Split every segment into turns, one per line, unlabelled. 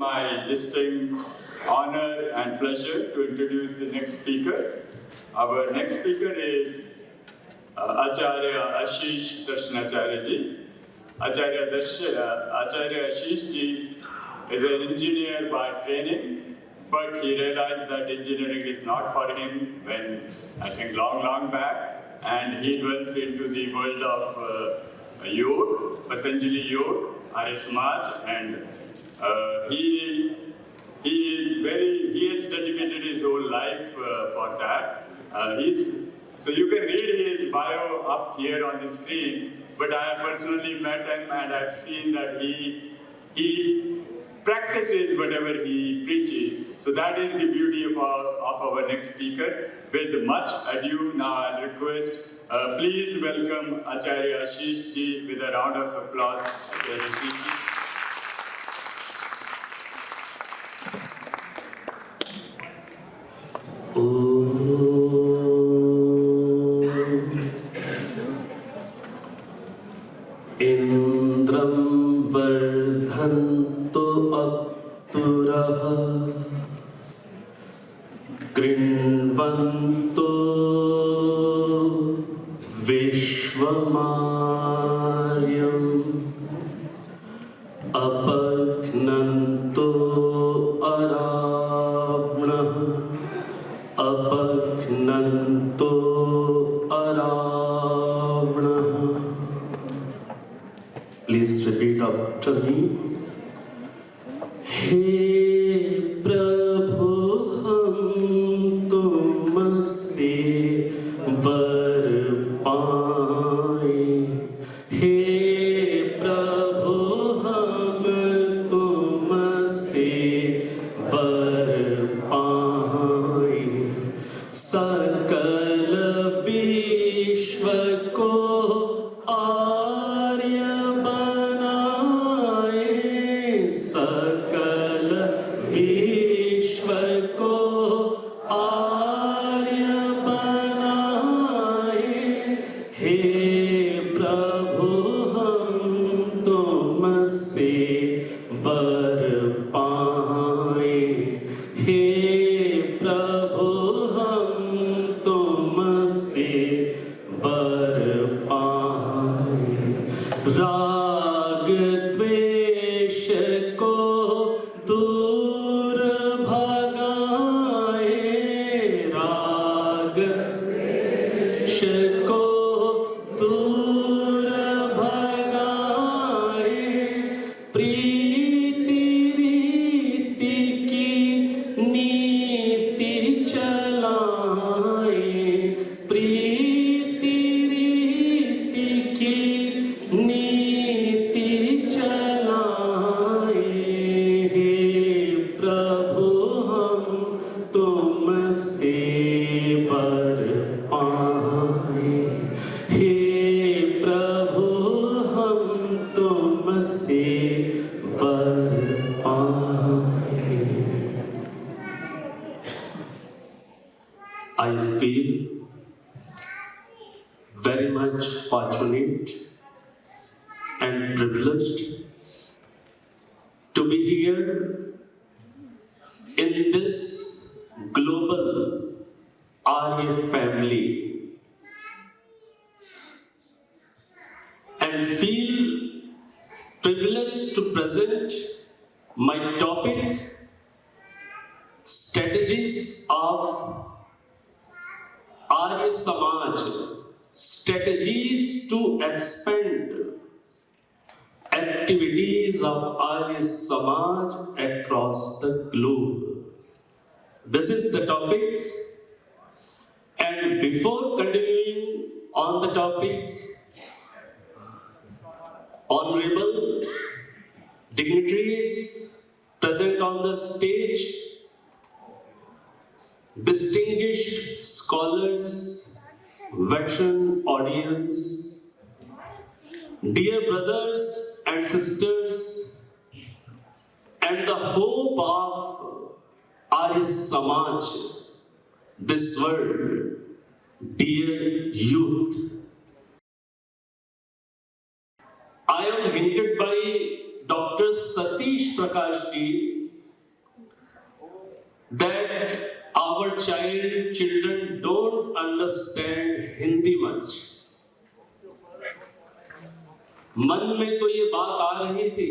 My distinct honor and pleasure to introduce the next speaker. Our next speaker is Acharya Ashish Darshanacharya ji. Acharya Ashish ji is an engineer by training, but he realized that engineering is not for him when, I think, long back, and he dwelt into the world of yoga, Patanjali Yoga, Arya Samaj, and he has dedicated his whole life for that. So you can read his bio up here on the screen, but I have personally met him and I've seen that he practices whatever he preaches. So that is the beauty of our next speaker. With much ado, now I'll request, please welcome Acharya Ashish ji with a round of applause. Acharya Ashish ji.
इन्द्रं वर्धन्तु अक्तुरः कृण्वन्तु विश्वमार्यम् अपघ्नन्तु अरावणः अपघ्नन्तु अरावणः. Please repeat after me. हे प्रभु हम तुमसे वर पाए. हे प्रभु हम तुमसे वर पाए. सकल विश्व को सकल विश्व को आर्य बनाए. हे प्रभु हम तुमसे वर पाए. हे प्रभु हम तुमसे वर पाए. राग द्वेष को दूर भगाए. राग द्वेष को दूर भगाए. प्रीति रीति की नीति चलाए. प्रीति रीति की नीति चलाए. हे प्रभु हम तुमसे वर पाए. हे प्रभु हम तुमसे वर पाए. I feel very much fortunate and privileged to be here in this global Arya family and feel privileged to present my topic, strategies of Arya Samaj, strategies to expand activities of Arya Samaj across the globe. This is the topic, and before continuing on the topic, honorable dignitaries present on the stage, distinguished scholars, veteran audience, dear brothers and sisters, and the hope of Arya Samaj, this world, dear youth. I am hinted by Dr. Satish Prakash ji that our children don't understand Hindi much. मन में तो ये बात आ रही थी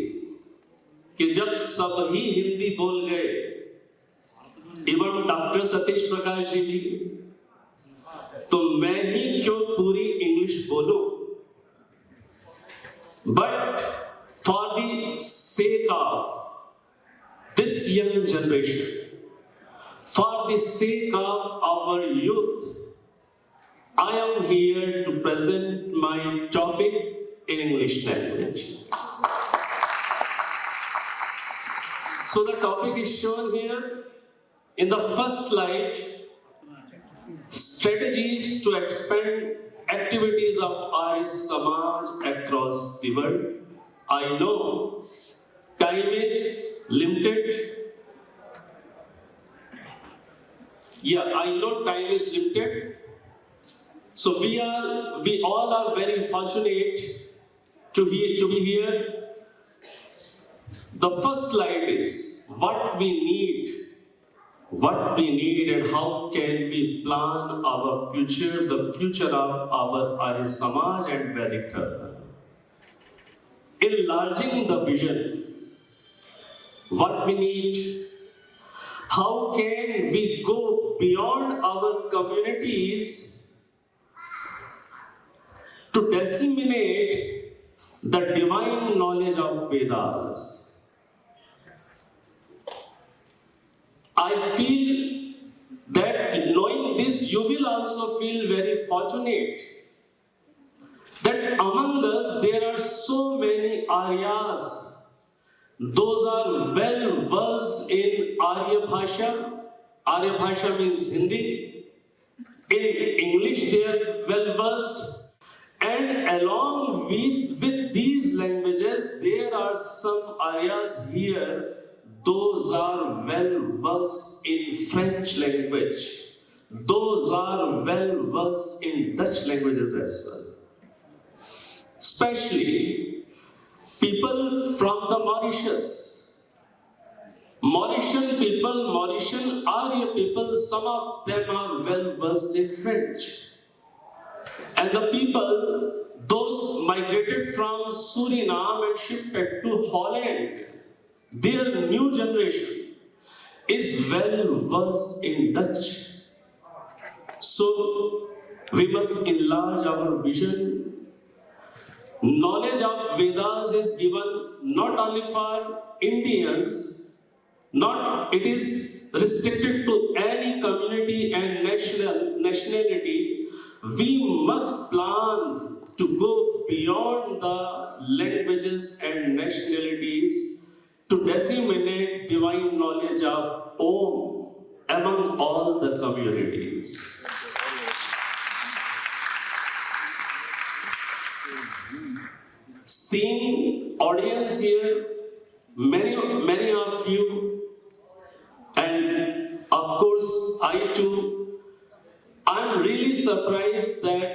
कि जब सब ही हिंदी बोल गए, इवन डॉक्टर सतीश प्रकाश जी भी, तो मैं ही क्यों पूरी इंग्लिश बोलूं? But for the sake of this young generation, for the sake of our youth, I am here to present my topic in English language. So the topic is shown here in the first slide: strategies to expand activities of Arya Samaj across the world. I know time is limited. I know time is limited. So we all are very fortunate to be here. The first slide is what we need and how can we plan our future, the future of our Arya Samaj and Vedic Dharma. Enlarging the vision, what we need, how can we go beyond our communities to disseminate the divine knowledge of Vedas. I feel that knowing this, you will also feel very fortunate that among us there are so many Aryas. Those are well versed in Arya Bhasha. Arya Bhasha means Hindi. In English they are well versed. And along with these languages, there are some Aryas here. Those are well versed in French language. Those are well versed in Dutch languages as well. Especially people from the Mauritius. Mauritian people, Mauritian Arya people, some of them are well versed in French. And the people, those migrated from Suriname and shifted to Holland, their new generation is well versed in Dutch. So we must enlarge our vision. Knowledge of Vedas is given not only for Indians, it is restricted to any community and nationality. We must plan to go beyond the languages and nationalities to disseminate divine knowledge of Om among all the communities. Seeing audience here, many of you, and of course I too, I'm really surprised that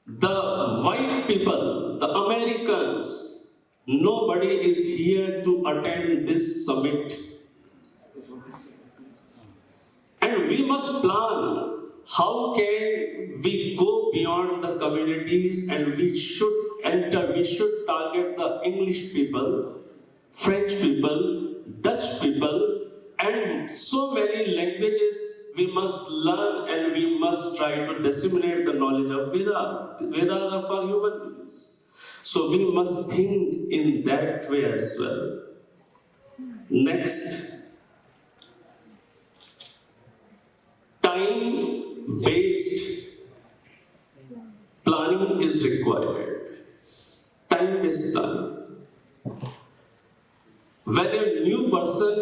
the white people, the Americans, nobody is here to attend this summit. And we must plan how can we go beyond the communities, and we should target the English people, French people, Dutch people, and so many languages we must learn, and we must try to disseminate the knowledge of Vedas. Vedas are for human beings. So we must think in that way as well. Next, time-based planning is required. Time-based planning. When a new person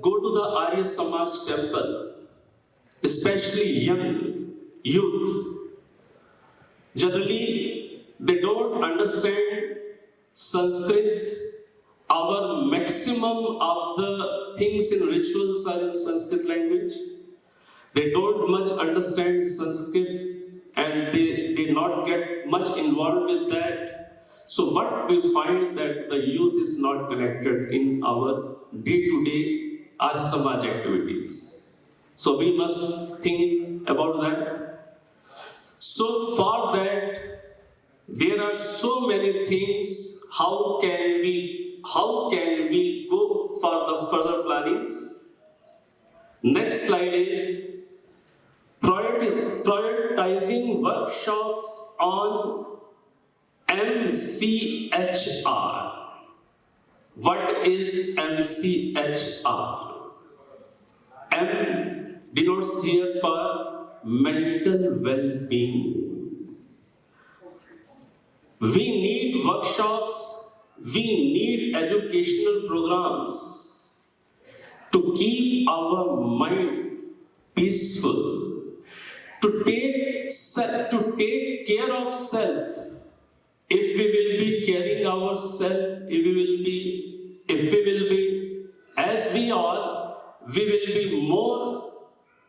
go to the Arya Samaj temple, especially young youth, generally they don't understand Sanskrit. Our maximum of the things in rituals are in Sanskrit language. They don't much understand Sanskrit, and they not get much involved with that. So what we find that the youth is not connected in our day-to-day Arya Samaj activities. So we must think about that. So for that, there are so many things. How can we go for the further plannings? Next slide is prioritizing workshops on MCHR. What is MCHR? M denotes here for mental well-being. We need workshops, we need educational programs to keep our mind peaceful, to take care of self. If we will be caring ourselves, if we will be as we are, we will be more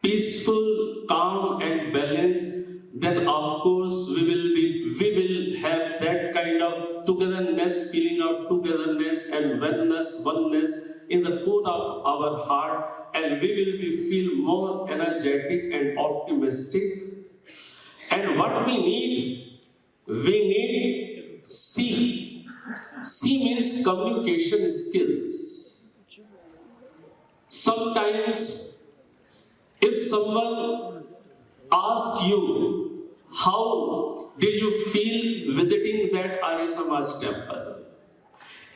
peaceful, calm and balanced. Then of course we will have that kind of togetherness, feeling of togetherness and oneness in the core of our heart, and we will feel more energetic and optimistic. And what we need C. C means communication skills. Sometimes, if someone asks you, how did you feel visiting that Arya Samaj temple?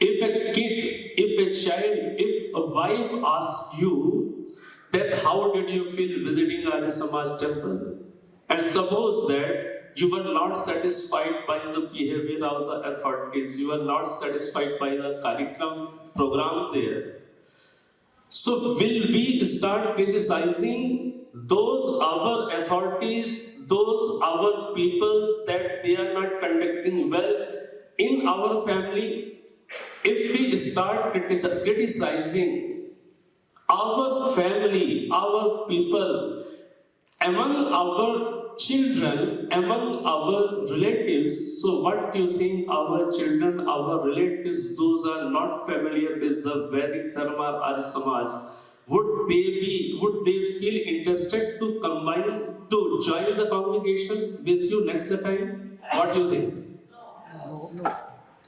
If a kid, if a child, if a wife asks you that how did you feel visiting Arya Samaj temple? And suppose that you were not satisfied by the behavior of the authorities, you were not satisfied by the program there. So will we start criticizing those our authorities, those our people, that they are not conducting well in our family? If we start criticizing our family, our people, among our children, among our relatives, so what do you think our children, our relatives, those are not familiar with the Vedic Dharma Arya Samaj, would they feel interested to join the congregation with you next time? What do you think?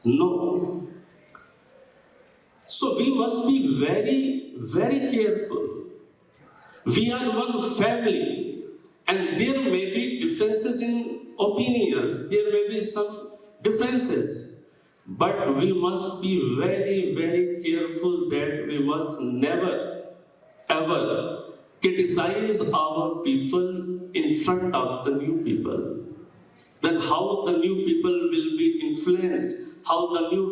No. So we must be very, very careful. We are one family. And there may be differences in opinions, there may be some differences, but we must be very, very careful that we must never, ever criticize our people in front of the new people. Then how the new people will be influenced, how the new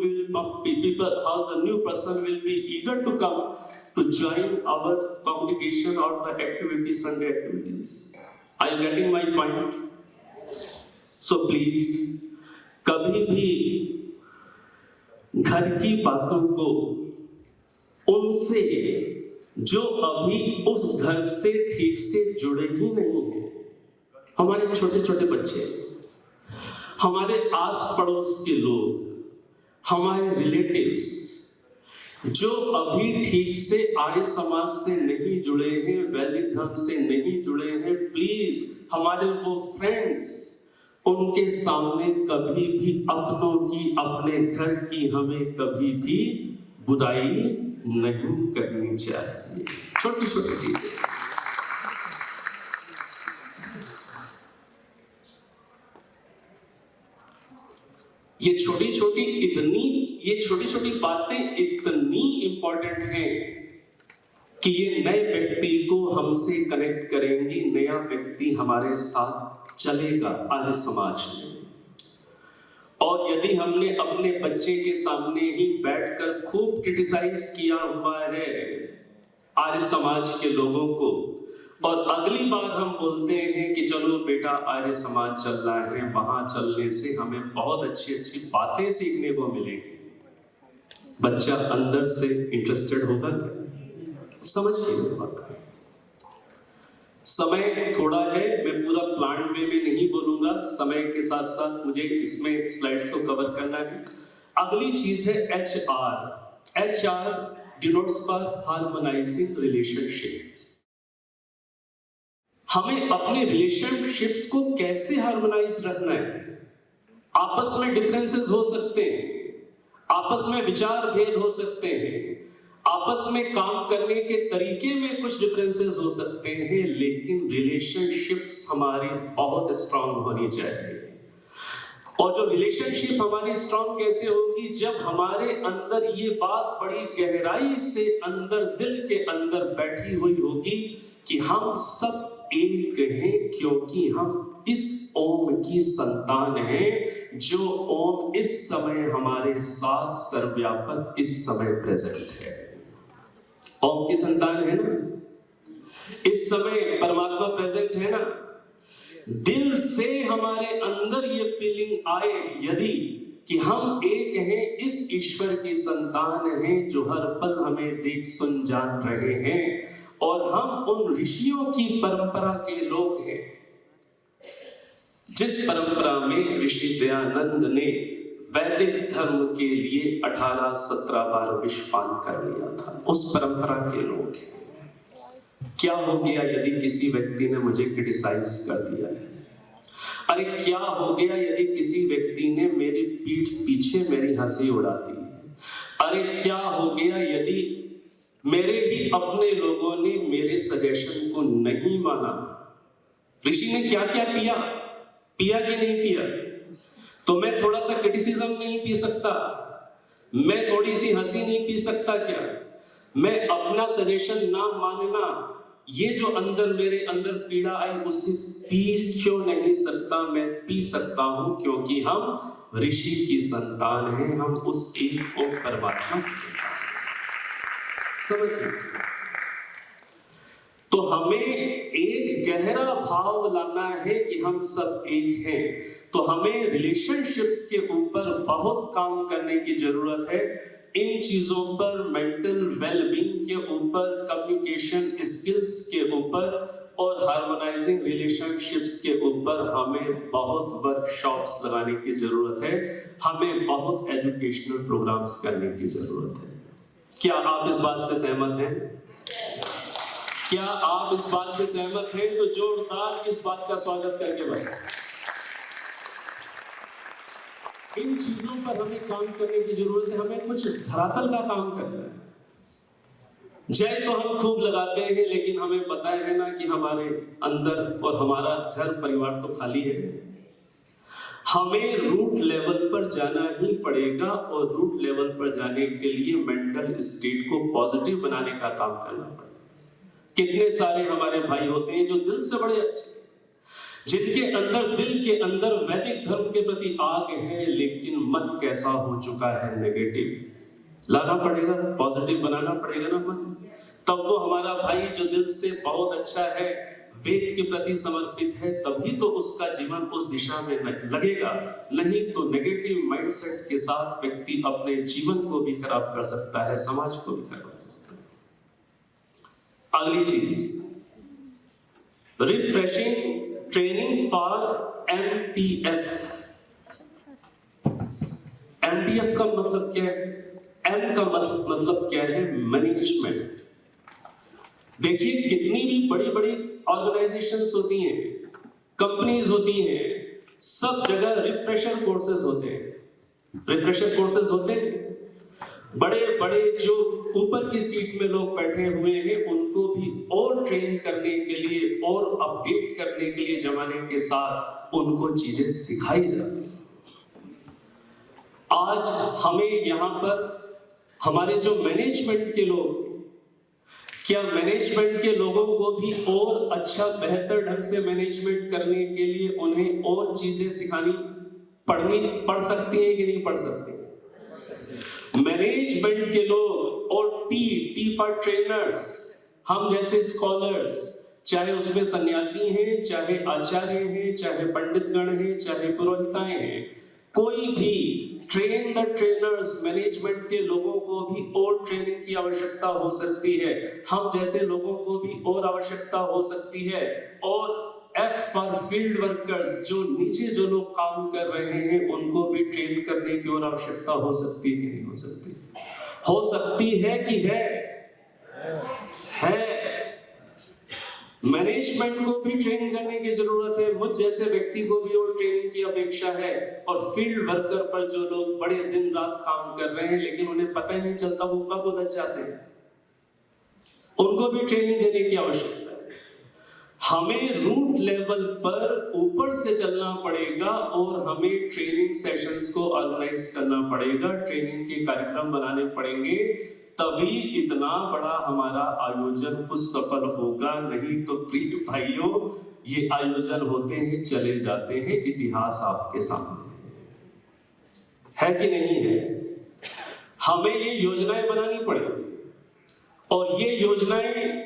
person will be eager to come to join our congregation or the activities, Sunday activities. Are you getting my point? So please, कभी भी घर की बातों को उनसे जो अभी उस घर से ठीक से जुड़े ही नहीं हैं, हमारे छोटे छोटे बच्चे, हमारे आस पड़ोस के लोग, हमारे रिलेटिव्स जो अभी ठीक से आर्य समाज से नहीं जुड़े हैं, वैदिक धर्म से नहीं जुड़े हैं, प्लीज हमारे वो फ्रेंड्स, उनके सामने कभी भी अपनों की, अपने घर की हमें कभी भी बुराई नहीं करनी चाहिए। छोटी छोटी चीजें। ये छोटी छोटी बातें इतनी इंपॉर्टेंट हैं कि ये नए व्यक्ति को हमसे कनेक्ट करेंगी, नया व्यक्ति हमारे साथ चलेगा आर्य समाज में। और यदि हमने अपने बच्चे के सामने ही बैठकर खूब क्रिटिसाइज किया हुआ है आर्य समाज के लोगों को, और अगली बार हम बोलते हैं कि चलो बेटा आर्य समाज चल रहा है, वहां चलने से हमें बहुत अच्छी अच्छी बातें सीखने को मिलेंगी, बच्चा अंदर से इंटरेस्टेड होगा क्या? समझिए बात। समय थोड़ा है, मैं पूरा प्लान वे में नहीं बोलूंगा, समय के साथ साथ मुझे इसमें स्लाइड्स को कवर करना है। अगली चीज है HR denotes for harmonising relationships. हमें अपने रिलेशनशिप्स को कैसे हार्मोनाइज रखना है। आपस में डिफरेंसेस हो सकते हैं, आपस में विचार भेद हो सकते हैं, आपस में काम करने के तरीके में कुछ डिफरेंसेस हो सकते हैं, लेकिन रिलेशनशिप्स हमारी बहुत स्ट्रांग होनी चाहिए। और जो रिलेशनशिप हमारी स्ट्रांग कैसे होगी, जब हमारे अंदर ये बात बड़ी गहराई से अंदर दिल के अंदर बैठी हुई होगी कि हम सब एक हैं, क्योंकि हम इस ओम की संतान हैं, जो ओम इस समय हमारे साथ सर्वव्यापक इस समय प्रेजेंट है। ओम की संतान है ना, इस समय परमात्मा प्रेजेंट है ना। दिल से हमारे अंदर ये फीलिंग आए यदि कि हम एक हैं, इस ईश्वर की संतान हैं जो हर पल हमें देख सुन जान रहे हैं, और हम उन ऋषियों की परंपरा के लोग हैं जिस परंपरा में ऋषि दयानंद ने वैदिक धर्म के लिए 18-17 बार विष पान कर लिया था, उस परंपरा के लोग हैं। क्या हो गया यदि किसी व्यक्ति ने मुझे क्रिटिसाइज कर दिया है? अरे क्या हो गया यदि किसी व्यक्ति ने मेरी पीठ पीछे मेरी हंसी उड़ा दी? अरे क्या हो गया यदि मेरे ही अपने लोगों ने मेरे सजेशन को नहीं माना? ऋषि ने क्या क्या पिया कि नहीं पिया? तो मैं थोड़ा सा क्रिटिसिज्म नहीं पी सकता? मैं थोड़ी सी हंसी नहीं पी सकता क्या? मैं अपना सजेशन ना मानना, ये जो अंदर मेरे अंदर पीड़ा आई, उससे पी क्यों नहीं सकता? मैं पी सकता हूं, क्योंकि हम ऋषि की संतान हैं, हम उस एक को परमात्मा की संतान। समझ लीजिए, तो हमें एक गहरा भाव लाना है कि हम सब एक हैं। तो हमें रिलेशनशिप्स के ऊपर बहुत काम करने की जरूरत है। इन चीजों पर, मेंटल वेलबींग के ऊपर, कम्युनिकेशन स्किल्स के ऊपर और हार्मोनाइजिंग रिलेशनशिप्स के ऊपर हमें बहुत वर्कशॉप्स लगाने की जरूरत है, हमें बहुत एजुकेशनल प्रोग्राम्स करने की जरूरत है। क्या आप इस बात से सहमत हैं? क्या आप इस बात से सहमत हैं? तो जोरदार इस बात का स्वागत करके बताएं। इन चीजों पर हमें काम करने की जरूरत है, हमें कुछ धरातल का काम करना है। जय तो हम खूब लगाते हैं, लेकिन हमें पता है ना कि हमारे अंदर और हमारा घर परिवार तो खाली है। हमें रूट लेवल पर जाना ही पड़ेगा, और रूट लेवल पर जाने के लिए मेंटल स्टेट को पॉजिटिव बनाने का काम करना पड़ेगा। कितने सारे हमारे भाई होते हैं जो दिल से बड़े अच्छे, जिनके अंदर दिल के अंदर वैदिक धर्म के प्रति आग है, लेकिन मन कैसा हो चुका है नेगेटिव। लाना पड़ेगा, पॉजिटिव बनाना पड़ेगा ना मन, तब वो हमारा भाई जो दिल से बहुत अच्छा है, वेद के प्रति समर्पित है, तभी तो उसका जीवन उस दिशा में लगेगा। नहीं तो नेगेटिव माइंडसेट के साथ व्यक्ति अपने जीवन को भी खराब कर सकता है, समाज को भी खराब कर सकता है। अगली चीज, refreshing training for MTF। MTF का मतलब क्या है? M का मतलब क्या है? मैनेजमेंट। देखिए, कितनी भी बड़ी बड़ी ऑर्गेनाइजेशंस होती हैं, कंपनीज होती हैं, सब जगह रिफ्रेशर कोर्सेज होते हैं। रिफ्रेशर कोर्सेज होते हैं, बड़े बड़े जो ऊपर की सीट में लोग बैठे हुए हैं, उनको भी और ट्रेन करने के लिए और अपडेट करने के लिए जमाने के साथ उनको चीजें सिखाई जाती हैं। आज हमें यहाँ पर हमारे जो मैनेजमेंट के लोग, क्या मैनेजमेंट के लोगों को भी और अच्छा बेहतर ढंग से मैनेजमेंट करने के लिए उन्हें और चीजें सिखानी पड़ सकती है कि नहीं पड़ सकती? मैनेजमेंट के लोग और टी फॉर ट्रेनर्स, हम जैसे स्कॉलर्स, चाहे उसमें सन्यासी हैं, चाहे आचार्य हैं, चाहे पंडित गण हैं, चाहे पुरोहिताएं हैं, कोई भी ट्रेन द ट्रेनर्स। मैनेजमेंट के लोगों को भी और ट्रेनिंग की आवश्यकता हो सकती है, हम जैसे लोगों को भी और आवश्यकता हो सकती है। और F फॉर फील्ड वर्कर्स, जो नीचे जो लोग काम कर रहे हैं, उनको भी ट्रेन करने की और आवश्यकता हो सकती है कि नहीं हो सकती? हो सकती है कि है? मैनेजमेंट को भी ट्रेन करने की जरूरत है, मुझ जैसे व्यक्ति को भी और ट्रेनिंग की अपेक्षा है। और फील्ड वर्कर पर जो लोग बड़े दिन रात काम कर रहे हैं लेकिन उन्हें पता ही नहीं चलता वो कब उधर जाते हैं, उनको भी ट्रेनिंग देने की आवश्यकता है। हमें रूट लेवल पर ऊपर से चलना पड़ेगा और हमें ट्रेनिंग सेशंस को ऑर्गेनाइज करना पड़ेगा, ट्रेनिंग के कार्यक्रम बनाने पड़ेंगे, तभी इतना बड़ा हमारा आयोजन कुछ सफल होगा। नहीं तो प्रिय भाइयों, ये आयोजन होते हैं चले जाते हैं, इतिहास आपके सामने है कि नहीं है। हमें ये योजनाएं बनानी पड़ेगी और ये योजनाएं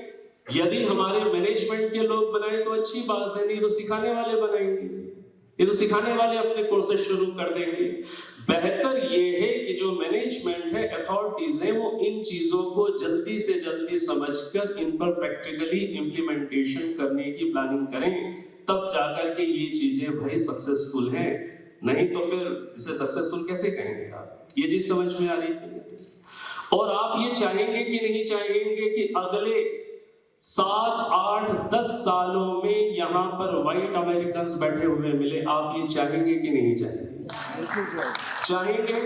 यदि हमारे मैनेजमेंट के लोग बनाए तो अच्छी बात है, नहीं तो सिखाने वाले बनाएंगे, ये तो सिखाने वाले अपने कोर्सेज शुरू कर देंगे। बेहतर ये है कि जो मैनेजमेंट है, अथॉरिटीज है, वो इन चीजों को जल्दी से जल्दी समझकर इन पर प्रैक्टिकली इंप्लीमेंटेशन करने की प्लानिंग करें, तब जाकर के ये चीजें भाई सक्सेसफुल हैं। नहीं तो फिर इसे सक्सेसफुल कैसे कहेंगे आप? ये चीज समझ में आ रही है। और आप ये चाहेंगे कि नहीं चाहेंगे कि अगले 7, 8, 10 सालों में यहाँ पर व्हाइट अमेरिकन्स बैठे हुए मिले? आप ये चाहेंगे कि नहीं चाहेंगे? चाहेंगे।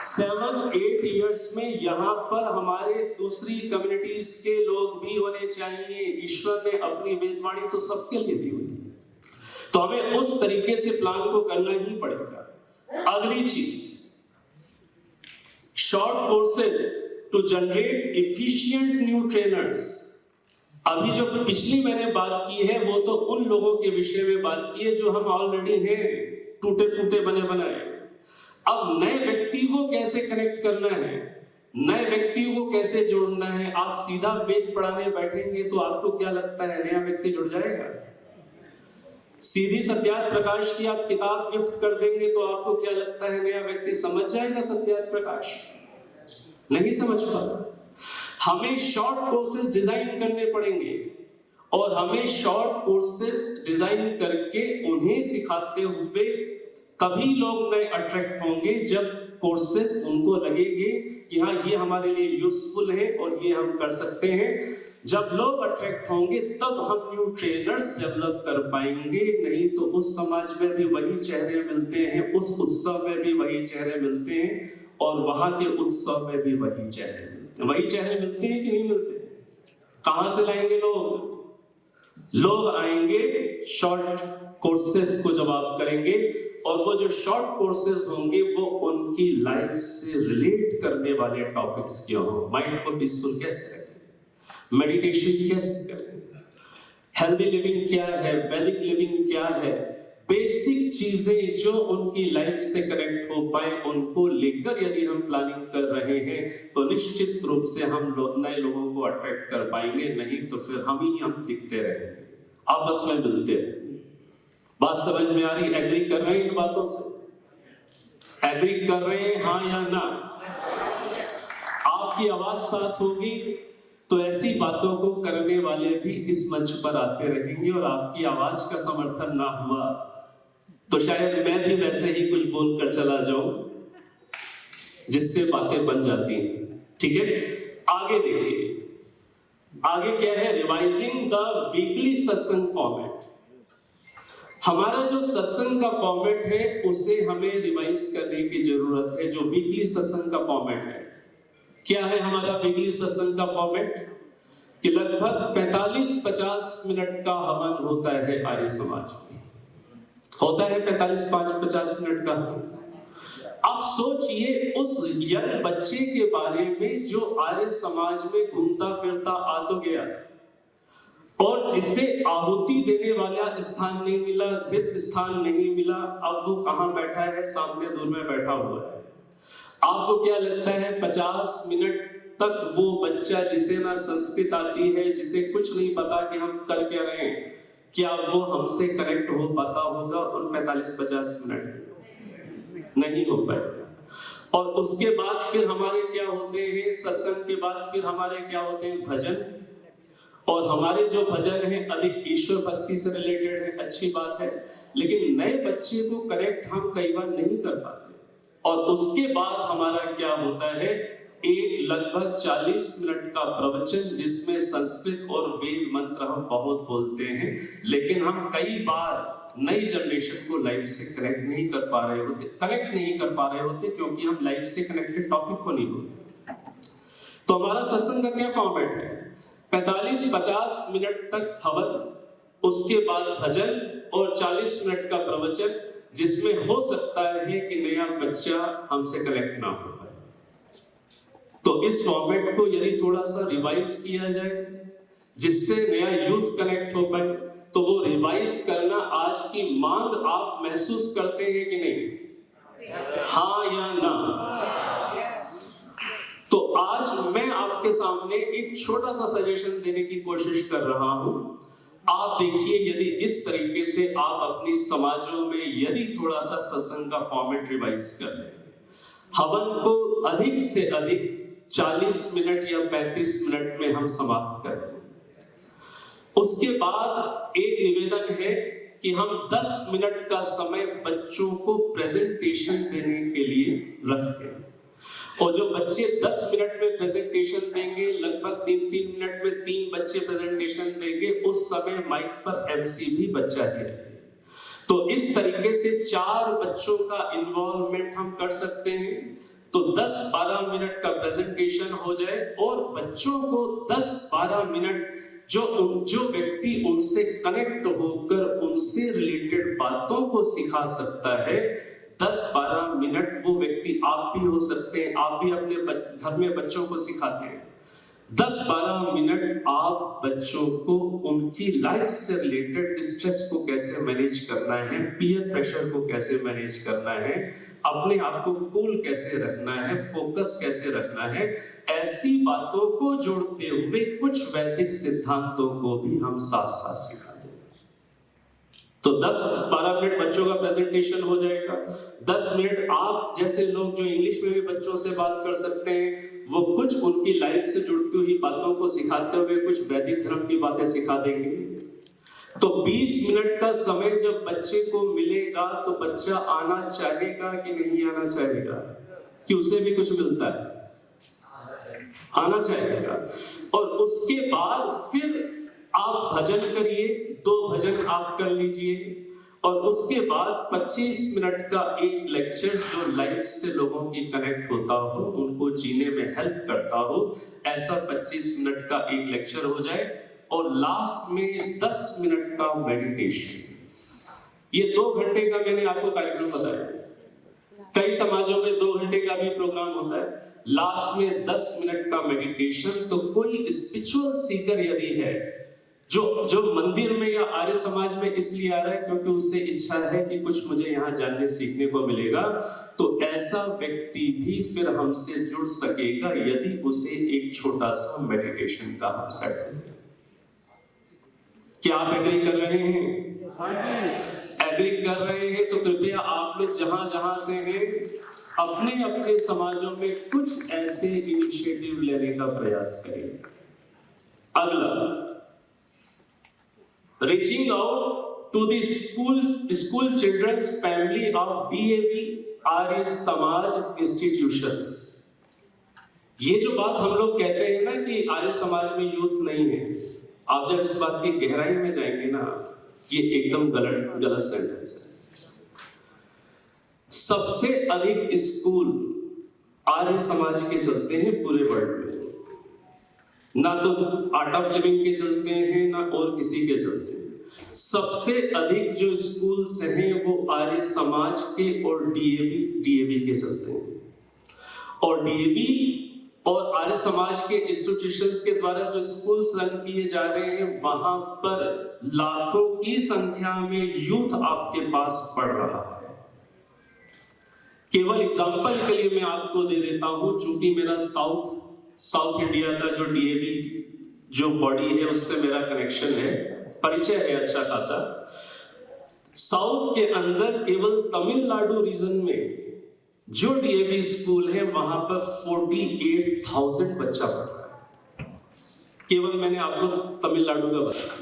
7, 8 इयर्स में यहाँ पर हमारे दूसरी कम्युनिटीज के लोग भी होने चाहिए। ईश्वर ने अपनी वेदवाणी तो सबके लिए दी हुई है, तो हमें उस तरीके से प्लान को करना ही पड़ेगा। अगली चीज, short courses to generate efficient new trainers. अभी जो पिछली मैंने बात की है वो तो उन लोगों के विषय में बात की है जो हम ऑलरेडी हैं, टूटे फूटे बने बनाए। अब नए व्यक्ति को कैसे कनेक्ट करना है, नए व्यक्ति को कैसे जोड़ना है? आप सीधा वेद पढ़ाने बैठेंगे तो आपको क्या लगता है नया व्यक्ति जुड़ जाएगा? सीधी सत्यार्थ प्रकाश की आप किताब गिफ्ट कर देंगे तो आपको क्या लगता है नया व्यक्ति समझ जाएगा सत्यार्थ प्रकाश? नहीं समझ पाता। हमें शॉर्ट कोर्सेज डिजाइन करने पड़ेंगे और हमें शॉर्ट कोर्सेज डिजाइन करके उन्हें सिखाते हुए तभी लोग नए अट्रैक्ट होंगे जब कोर्सेज उनको लगेंगे कि हाँ ये हमारे लिए यूजफुल है और ये हम कर सकते हैं। जब लोग अट्रैक्ट होंगे तब हम न्यू ट्रेनर्स डेवलप कर पाएंगे। नहीं तो उस समाज में भी वही चेहरे मिलते हैं, उस उत्सव में भी वही चेहरे मिलते हैं और वहां के उत्सव में भी वही चेहरे मिलते हैं। वही चेहरे मिलते हैं कि नहीं मिलते? कहां से लाएंगे लोग? लोग आएंगे शॉर्ट कोर्सेज को जब आप करेंगे, और वो जो शॉर्ट कोर्सेज होंगे वो उनकी लाइफ से रिलेट करने वाले टॉपिक्स के हों। माइंड को पीसफुल कैसे करें, मेडिटेशन कैसे करें, हेल्दी लिविंग क्या है, वैदिक लिविंग क्या है, बेसिक चीजें जो उनकी लाइफ से कनेक्ट हो पाए उनको लेकर यदि हम प्लानिंग कर रहे हैं तो निश्चित रूप से हम नए लोगों को अट्रैक्ट कर पाएंगे। नहीं तो फिर हम दिखते रहेंगे, आपस में मिलते रहेंगे। बात समझ में आ रही? एग्री कर रहे हैं इन बातों से? एग्री कर रहे हैं हाँ या ना? आपकी आवाज साथ होगी तो ऐसी बातों को करने वाले भी इस मंच पर आते रहेंगे, और आपकी आवाज का समर्थन ना हुआ तो शायद मैं भी वैसे ही कुछ बोलकर चला जाऊं जिससे बातें बन जाती हैं। ठीक है, आगे देखिए, आगे क्या है? रिवाइजिंग द वीकली सत्संग फॉर्मेट। हमारा जो सत्संग का फॉर्मेट है उसे हमें रिवाइज करने की जरूरत है। जो वीकली सत्संग का फॉर्मेट है, क्या है हमारा वीकली सत्संग का फॉर्मेट? कि लगभग 45-50 मिनट का हवन होता है आर्य समाज में, होता है 45-50 मिनट का। आप सोचिए उस यंग बच्चे के बारे में जो आर्य समाज में घूमता फिरता आ तो गया और जिसे आहुति देने वाला स्थान नहीं मिला, घृत स्थान नहीं मिला, अब वो कहां बैठा है? सामने दूर में बैठा हुआ है। आपको क्या लगता है 50 मिनट तक वो बच्चा जिसे ना संस्कृत आती है, जिसे कुछ नहीं पता कि हम कर क्या रहे हैं, क्या वो हमसे कनेक्ट हो पाता होगा उन 45-50 मिनट? नहीं हो पाएगा। और उसके बाद फिर हमारे क्या होते हैं? सत्संग के बाद फिर हमारे क्या होते हैं? भजन। और हमारे जो भजन है अधिक ईश्वर भक्ति से रिलेटेड है, अच्छी बात है, लेकिन नए बच्चे को कनेक्ट हम कई बार नहीं कर पाते। और उसके बाद हमारा क्या होता है? एक लगभग 40 मिनट का प्रवचन जिसमें संस्कृत और वेद मंत्र हम बहुत बोलते हैं, लेकिन हम कई बार नई जनरेशन को लाइफ से कनेक्ट नहीं कर पा रहे होते क्योंकि हम लाइफ से कनेक्टेड टॉपिक को नहीं बोलते। तो हमारा सत्संग का क्या फॉर्मेट है? 45-50 मिनट तक हवन, उसके बाद भजन और 40 मिनट का प्रवचन, जिसमें हो सकता है कि नया बच्चा हमसे कनेक्ट ना हो पाए। तो इस फॉर्मेट को यदि थोड़ा सा रिवाइज किया जाए जिससे नया यूथ कनेक्ट हो पाए, तो वो रिवाइज करना आज की मांग आप महसूस करते हैं कि नहीं? हाँ या ना? तो आज मैं आपके सामने एक छोटा सा सजेशन देने की कोशिश कर रहा हूं। आप देखिए, यदि इस तरीके से आप अपनी समाजों में यदि थोड़ा सा सत्संग का फॉर्मेट रिवाइज कर लें, हवन को अधिक से अधिक 40 मिनट या 35 मिनट में हम समाप्त करें। उसके बाद एक निवेदन है कि हम 10 मिनट का समय बच्चों को प्रेजेंटेशन देने के लिए रखें, और जो बच्चे 10 मिनट में प्रेजेंटेशन देंगे, लगभग 3-3 मिनट में 3 बच्चे प्रेजेंटेशन देंगे, उस समय माइक पर एमसी भी बच्चा ही रहेगा। तो इस तरीके से 4 बच्चों का इन्वॉल्वमेंट हम कर सकते हैं। तो 10-12 मिनट का प्रेजेंटेशन हो जाए और बच्चों को 10-12 मिनट जो व्यक्ति उनसे कनेक्ट होकर उनसे रिलेटेड बातों को सिखा सकता है, 10-12 मिनट वो व्यक्ति आप भी हो सकते हैं। आप भी अपने घर में बच्चों को सिखाते हैं। 10-12 मिनट आप बच्चों को उनकी लाइफ से रिलेटेड स्ट्रेस को कैसे मैनेज करना है, पीयर प्रेशर को कैसे मैनेज करना है, अपने आप को कूल कैसे रखना है, फोकस कैसे रखना है, ऐसी बातों को जोड़ते हुए कुछ वैदिक सिद्धांतों को भी हम साथ साथ सिखाते हैं। तो 10-12 मिनट बच्चों का प्रेजेंटेशन हो जाएगा। 10 मिनट आप जैसे लोग जो इंग्लिश में भी बच्चों से बात कर सकते हैं, वो कुछ उनकी लाइफ से जुड़ती हुई बातों को सिखाते हुए कुछ वैदिक धर्म की बातें सिखा देंगे। तो 20 मिनट का समय जब बच्चे को मिलेगा तो बच्चा आना चाहेगा कि नहीं आना चाहेगा? कि उसे भी कुछ मिलता है, आना चाहेगा। और उसके बाद फिर आप भजन करिए, 2 भजन आप कर लीजिए, और उसके बाद 25 मिनट का एक लेक्चर जो लाइफ से लोगों की कनेक्ट होता हो, उनको जीने में हेल्प करता हो, ऐसा 25 मिनट का एक लेक्चर हो जाए। और लास्ट में 10 मिनट का मेडिटेशन। ये 2 घंटे का मैंने आपको कार्यक्रम बताया। कई समाजों में 2 घंटे का भी प्रोग्राम होता है, लास्ट में 10 मिनट का मेडिटेशन। तो कोई स्पिरिचुअल सीकर यदि है जो मंदिर में या आर्य समाज में इसलिए आ रहा है क्योंकि उससे इच्छा है कि कुछ मुझे यहाँ जानने सीखने को मिलेगा, तो ऐसा व्यक्ति भी फिर हमसे जुड़ सकेगा यदि उसे एक छोटा सा मेडिटेशन का हम सेट दें। क्या आप एग्री कर रहे हैं? एग्री कर रहे हैं तो कृपया आप लोग जहां से हैं, अपने अपने समाजों में कुछ ऐसे इनिशिएटिव लेने का प्रयास करें। अगला, reaching out to the school children's family of DAV Arya Samaj institutions. ये जो बात हम लोग कहते हैं ना कि आर्य समाज में यूथ नहीं है, आप जब इस बात की गहराई में जाएंगे ना, ये एकदम गलत सेंटेंस है। सबसे अधिक स्कूल आर्य समाज के चलते हैं पूरे वर्ल्ड में, ना तो आर्ट ऑफ लिविंग के चलते हैं ना और किसी के चलते हैं। सबसे अधिक जो स्कूल्स हैं वो आर्य समाज के और डीएवी के चलते हैं। और डीएवी और आर्य समाज के इंस्टीट्यूशंस के द्वारा जो स्कूल्स रन किए जा रहे हैं, वहां पर लाखों की संख्या में यूथ आपके पास पढ़ रहा है। केवल एग्जांपल के लिए मैं आपको दे देता हूं, चूंकि मेरा साउथ इंडिया का जो डीएवी जो बॉडी है उससे मेरा कनेक्शन है, परिचय है अच्छा खासा। साउथ के अंदर केवल तमिलनाडु रीजन में जो डीएवी स्कूल है वहां पर 48,000 बच्चा पढ़ता है। केवल मैंने आप लोग तमिलनाडु का बताया।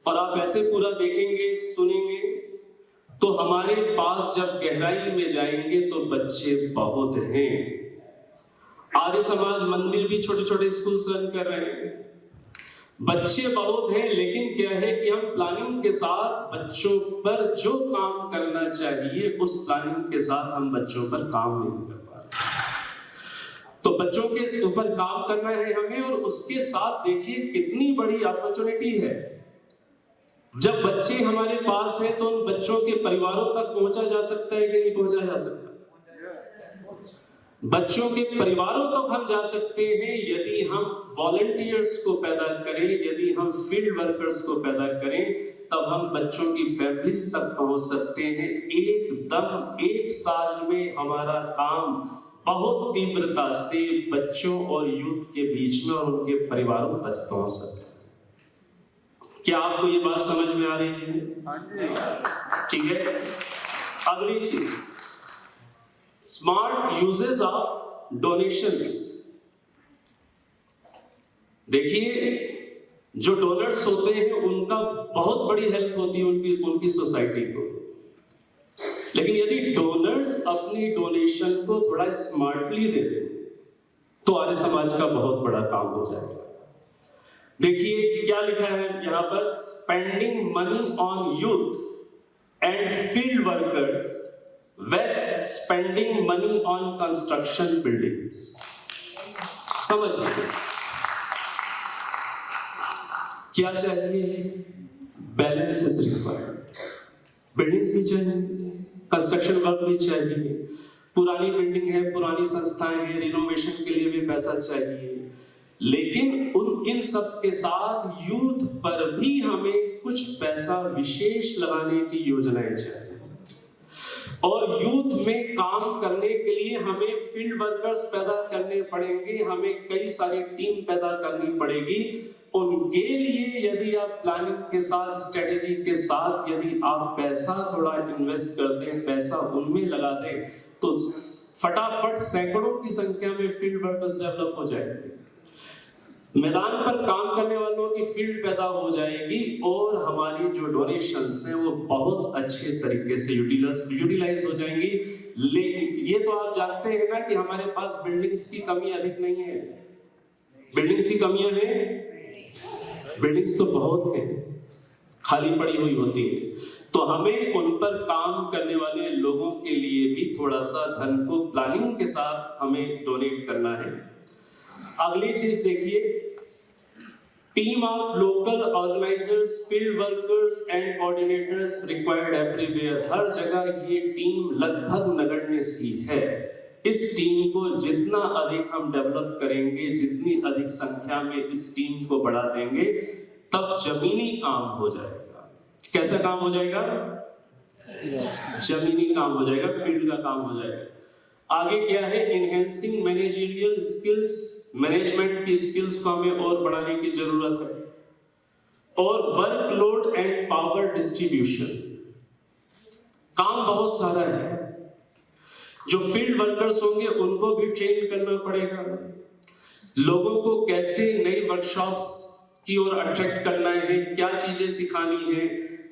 और आप ऐसे पूरा देखेंगे सुनेंगे तो हमारे पास जब गहराई में जाएंगे तो बच्चे बहुत हैं। आर्य समाज मंदिर भी छोटे छोटे स्कूल्स रन कर रहे हैं। बच्चे बहुत हैं, लेकिन क्या है कि हम प्लानिंग के साथ बच्चों पर जो काम करना चाहिए उस प्लानिंग के साथ हम बच्चों पर काम नहीं कर पा रहे। तो बच्चों के ऊपर काम करना है हमें, और उसके साथ देखिए कितनी बड़ी अपॉर्चुनिटी है। जब बच्चे हमारे पास हैं तो उन बच्चों के परिवारों तक पहुंचा जा सकता है कि नहीं पहुंचा जा सकता? बच्चों के परिवारों तक हम जा सकते हैं यदि हम वॉलंटियर्स को पैदा करें, यदि हम फील्ड वर्कर्स को पैदा करें, तब हम बच्चों की फैमिलीज तक पहुंच सकते हैं। एकदम 1 साल में हमारा काम बहुत तीव्रता से बच्चों और यूथ के बीच में और उनके परिवारों तक पहुंच सकता है। क्या आपको ये बात समझ में आ रही है? ठीक है। अगली चीज, स्मार्ट यूजेस ऑफ डोनेशंस। देखिए, जो डोनर्स होते हैं उनका बहुत बड़ी हेल्प होती है उनकी सोसाइटी को। लेकिन यदि डोनर्स अपनी डोनेशन को थोड़ा स्मार्टली दे दें तो आर्य समाज का बहुत बड़ा काम हो जाएगा। देखिए क्या लिखा है यहां पर, spending money on youth and field workers waste spending money on construction buildings. समझ लीजिए क्या चाहिए, बैलेंस इज रिक्वायर्ड। बिल्डिंग्स भी चाहिए, कंस्ट्रक्शन वर्क भी चाहिए, पुरानी बिल्डिंग है, पुरानी संस्थाएं हैं, रिनोवेशन के लिए भी पैसा चाहिए। लेकिन इन सब के साथ यूथ पर भी हमें कुछ पैसा विशेष लगाने की योजनाएं चाहिए। और यूथ में काम करने के लिए हमें फील्ड वर्कर्स पैदा करने पड़ेंगे, हमें कई सारी टीम पैदा करनी पड़ेगी। उनके लिए यदि आप प्लानिंग के साथ, स्ट्रेटेजी के साथ यदि आप पैसा थोड़ा इन्वेस्ट कर दें, पैसा उनमें लगा दें, तो फटाफट सैकड़ों की संख्या में फील्ड वर्कर्स डेवलप हो जाएंगे। मैदान पर काम करने वालों की फील्ड पैदा हो जाएगी और हमारी जो डोनेशंस हैं वो बहुत अच्छे तरीके से यूटिलाइज हो जाएंगी। लेकिन ये तो आप जानते हैं ना कि हमारे पास बिल्डिंग्स की कमी अधिक नहीं है। बिल्डिंग्स की कमियां हैं? बिल्डिंग्स तो बहुत है, खाली पड़ी हुई होती है। तो हमें उन पर काम करने वाले लोगों के लिए भी थोड़ा सा धन को प्लानिंग के साथ हमें डोनेट करना है। अगली चीज देखिए, team of local organisers, field workers and coordinators required everywhere. हर जगह ये टीम लगभग नगण्य सी है। इस टीम को जितना अधिक हम डेवलप करेंगे, जितनी अधिक संख्या में इस टीम को बढ़ा देंगे, तब जमीनी काम हो जाएगा। कैसा काम हो जाएगा? जमीनी काम हो जाएगा, फील्ड का काम हो जाएगा। आगे क्या है, इनहेंसिंग मैनेजरियल स्किल्स। मैनेजमेंट की स्किल्स को हमें और बढ़ाने की जरूरत है। और वर्कलोड एंड पावर डिस्ट्रीब्यूशन। काम बहुत सारा है, जो फील्ड वर्कर्स होंगे उनको भी ट्रेन करना पड़ेगा। लोगों को कैसे नई वर्कशॉप्स की ओर अट्रैक्ट करना है, क्या चीजें सिखानी है,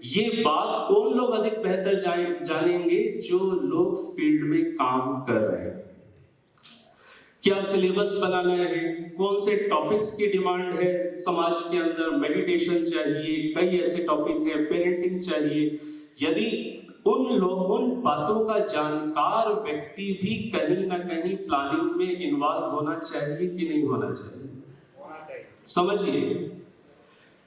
ये बात कौन लोग अधिक बेहतर जानेंगे? जो लोग फील्ड में काम कर रहे हैं। क्या सिलेबस बनाना है, कौन से टॉपिक्स की डिमांड है समाज के अंदर, मेडिटेशन चाहिए, कई ऐसे टॉपिक है, पेरेंटिंग चाहिए। यदि उन बातों का जानकार व्यक्ति भी कहीं ना कहीं प्लानिंग में इन्वॉल्व होना चाहिए कि नहीं होना चाहिए? समझिए,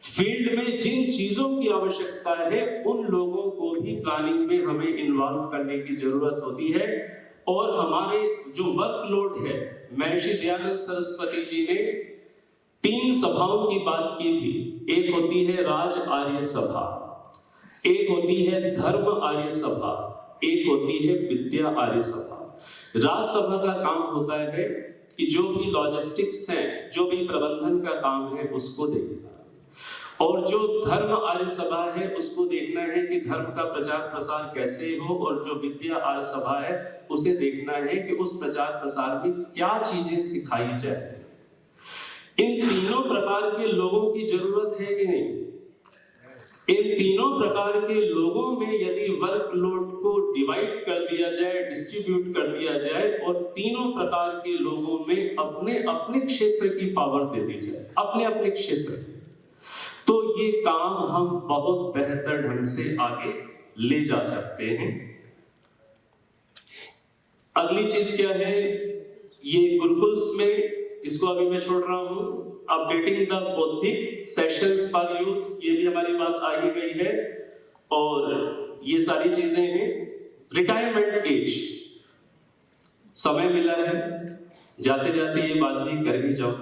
फील्ड में जिन चीजों की आवश्यकता है उन लोगों को भी प्लानिंग में हमें इन्वॉल्व करने की जरूरत होती है। और हमारे जो वर्कलोड है, महर्षि दयानंद सरस्वती जी ने 3 सभाओं की बात की थी। एक होती है राज आर्य सभा, एक होती है धर्म आर्य सभा, एक होती है विद्या आर्य सभा। राजसभा का काम होता है कि जो भी लॉजिस्टिक्स है, जो भी प्रबंधन का काम है उसको देखना, और जो धर्म आर्य सभा है उसको देखना है कि धर्म का प्रचार प्रसार कैसे हो, और जो विद्या आर्य सभा है उसे देखना है कि उस प्रचार प्रसार में क्या चीजें सिखाई जाए। इन तीनों प्रकार के लोगों की जरूरत है कि नहीं? इन तीनों प्रकार के लोगों में यदि वर्कलोड को डिवाइड कर दिया जाए, डिस्ट्रीब्यूट कर दिया जाए और तीनों प्रकार के लोगों में अपने अपने क्षेत्र की पावर दे दी जाए, अपने अपने क्षेत्र, तो ये काम हम बहुत बेहतर ढंग से आगे ले जा सकते हैं। अगली चीज क्या है, ये गुरुकुल्स में, इसको अभी मैं छोड़ रहा हूं, अपडेटिंग द बौद्धिक सेशंस फॉर यूथ, ये भी हमारी बात आ ही गई है। और ये सारी चीजें हैं। रिटायरमेंट एज, समय मिला है, जाते जाते ये बात भी कर ही जाओ।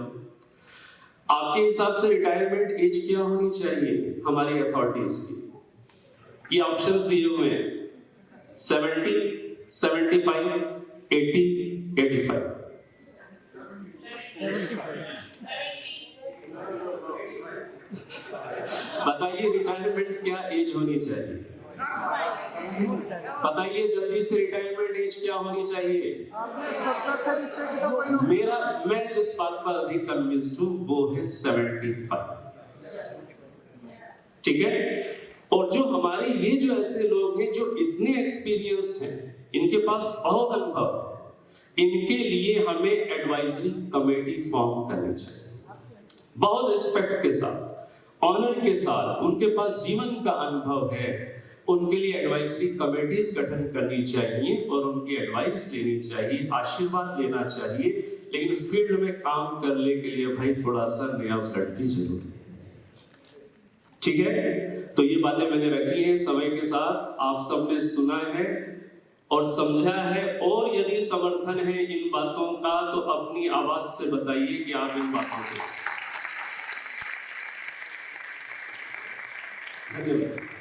आपके हिसाब से रिटायरमेंट एज क्या होनी चाहिए हमारी अथॉरिटीज की? ये ऑप्शंस दिए हुए हैं, 70, 75, 80, 85। बताइए रिटायरमेंट क्या एज होनी चाहिए? बताइए जल्दी से, रिटायरमेंट एज क्या होनी चाहिए? मैं जिस बात पर अधिक कन्विंस्ड हूं वो है 75। ठीक है। और जो हमारे ये जो ऐसे लोग हैं जो इतने एक्सपीरियंस्ड हैं, इनके पास बहुत अनुभव, इनके लिए हमें एडवाइजरी कमेटी फॉर्म करनी चाहिए, बहुत रिस्पेक्ट के साथ, ऑनर के साथ। उनके पास जीवन का अनुभव है, उनके लिए एडवाइजरी कमेटीज गठन करनी चाहिए और उनकी एडवाइस लेनी चाहिए, आशीर्वाद लेना चाहिए। लेकिन फील्ड में काम करने के लिए भाई थोड़ा सा नया ब्लड भी जरूरी है। ठीक है, तो ये बातें मैंने रखी हैं, समय के साथ आप सबने सुना है और समझा है। और यदि समर्थन है इन बातों का तो अपनी आवाज से बताइए कि आप इन बातों से। धन्यवाद।